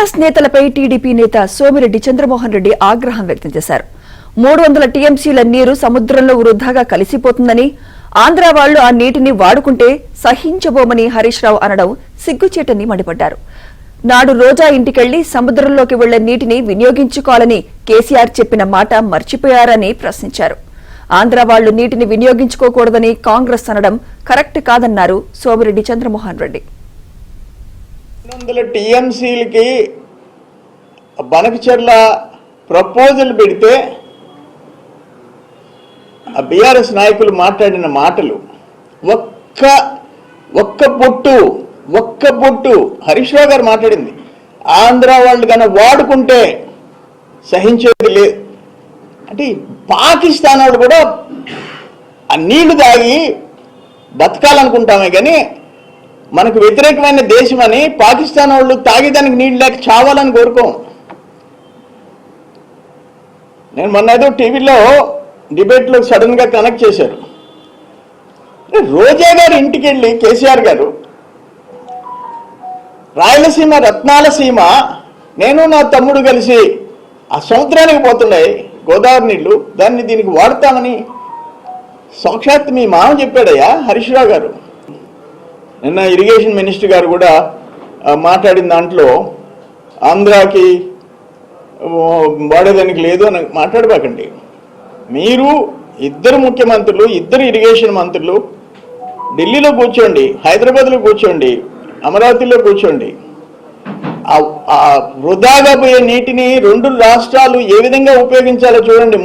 BRS నేతలపై TDP నేత సోమిరెడ్డి చంద్రమోహన్ రెడ్డి ఆగ్రహం వ్యక్తం చేశారు. 300 టీఎంసీల నీరు సముద్రంలో వృధాగా కలిసిపోతుందని, ఆంధ్ర వాళ్లు ఆ నీటిని వాడుకుంటే సహించబోమని హరీష్ రావు అనడం సిగ్గుచేటని మండిపడ్డారు. నాడు రోజా ఇంటికెళ్లి సముద్రంలోకి వెళ్లే నీటిని వినియోగించుకోవాలని కేసీఆర్ చెప్పిన మాట మర్చిపోయారని ప్రశ్నించారు. ఆంధ్ర వాళ్లు నీటిని వినియోగించుకోకూడదని కాంగ్రెస్ అనడం కరెక్ట్ కాదన్నారు సోమిరెడ్డి చంద్రమోహన్ రెడ్డి. 200 టీఎంసీలకి బనకచెర్ల ప్రపోజల్ పెడితే ఆ బీఆర్ఎస్ నాయకులు మాట్లాడిన మాటలు ఒక్క బొట్టు హరీష్ రావు గారు మాట్లాడింది ఆంధ్ర వాళ్ళు కన్నా వాడుకుంటే సహించేది లేదు అంటే పాకిస్తాన్ వాళ్ళు కూడా ఆ నీళ్లు తాగి బతకాలనుకుంటామే కానీ మనకు వ్యతిరేకమైన దేశం అని పాకిస్తాన్ వాళ్ళు తాగేదానికి నీళ్ళు లేక చావాలని కోరుకోం. నేను మొన్న ఏదో టీవీలో డిబేట్లో సడన్గా కనెక్ట్ చేశారు. రోజా గారి ఇంటికి వెళ్ళి కేసీఆర్ గారు రాయలసీమ రత్నాల సీమ నేను నా తమ్ముడు కలిసి ఆ సముద్రానికి పోతున్నాయి గోదావరి నీళ్లు, దాన్ని దీనికి వాడతామని సాక్షాత్ మీ మామ చెప్పాడయ్యా హరీష్ రావు గారు. నిన్న ఇరిగేషన్ మినిస్టర్ గారు కూడా మాట్లాడిన దాంట్లో ఆంధ్రాకి వాడేదానికి లేదు అని మాట్లాడబాకండి. మీరు ఇద్దరు ముఖ్యమంత్రులు, ఇద్దరు ఇరిగేషన్ మంత్రులు ఢిల్లీలో కూర్చోండి, హైదరాబాద్లో కూర్చోండి, అమరావతిలో కూర్చోండి. వృధాగా పోయే నీటిని 2 రాష్ట్రాలు ఏ విధంగా ఉపయోగించాలో చూడండి.